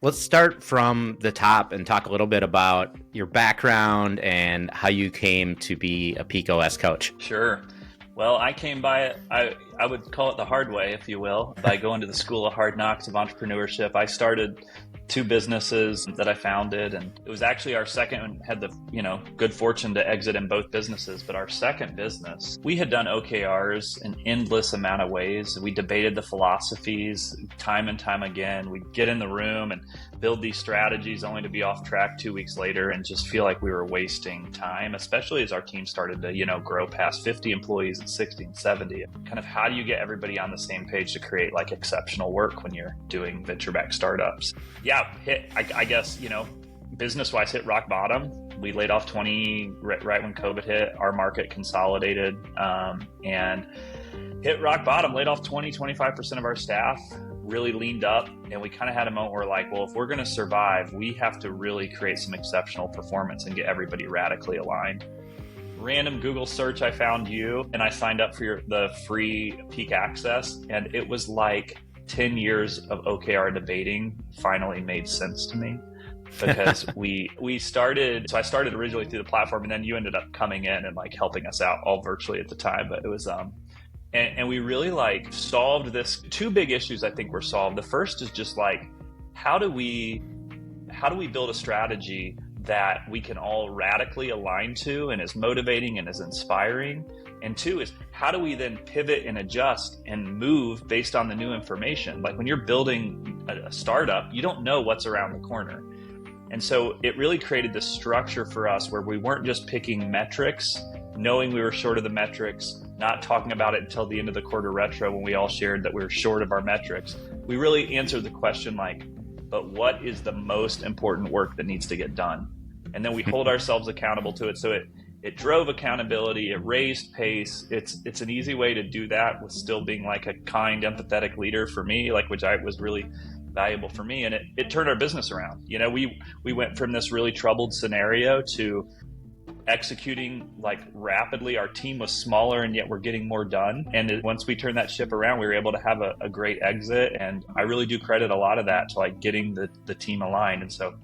Let's start from the top and talk a little bit about your background and how you came to be a peak OS coach. Sure. Well, I came by it, I would call it the hard way, if you will, by going to the School of Hard Knocks of Entrepreneurship. I started 2 businesses that I founded, and it was actually our second, had the good fortune to exit in both businesses. But our second business, we had done OKRs an endless amount of ways. We debated the philosophies time and time again. We'd get in the room and build these strategies only to be off track 2 weeks later and just feel like we were wasting time, especially as our team started to grow past 50 employees and 60 and 70. Kind of how do you get everybody on the same page to create like exceptional work when you're doing venture-backed startups? I guess, business-wise, hit rock bottom. We laid off 20 right when COVID hit. Our market consolidated and hit rock bottom, laid off 25% of our staff, really leaned up. And we kind of had a moment where like, well, if we're going to survive, we have to really create some exceptional performance and get everybody radically aligned. Random Google search, I found you, and I signed up for the free Peak Access. And it was like 10 years of OKR debating finally made sense to me, because we started, so I started originally through the platform, and then you ended up coming in and like helping us out all virtually at the time. But it was, and we really like solved this. 2 big issues I think were solved. The first is just like, how do we build a strategy that we can all radically align to and is motivating and is inspiring? And 2 is, how do we then pivot and adjust and move based on the new information? Like when you're building a startup, you don't know what's around the corner. And so it really created this structure for us where we weren't just picking metrics, knowing we were short of the metrics, not talking about it until the end of the quarter retro when we all shared that we were short of our metrics. We really answered the question like, but what is the most important work that needs to get done? And then we hold ourselves accountable to it. So it drove accountability, it raised pace. It's an easy way to do that with still being like a kind, empathetic leader for me, like which was really valuable for me. And it turned our business around. We went from this really troubled scenario to executing like rapidly. Our team was smaller and yet we're getting more done. And once we turned that ship around, we were able to have a great exit. And I really do credit a lot of that to like getting the team aligned. And so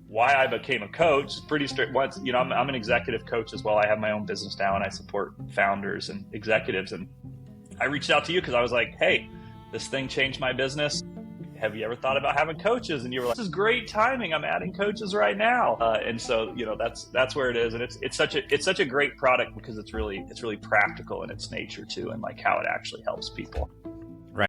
why I became a coach is pretty strict. Once, I'm an executive coach as well. I have my own business now and I support founders and executives. And I reached out to you because I was like, hey, this thing changed my business. Have you ever thought about having coaches? And you were like, this is great timing. I'm adding coaches right now. And so, that's where it is. And it's such a great product because it's really practical in its nature too, and like how it actually helps people.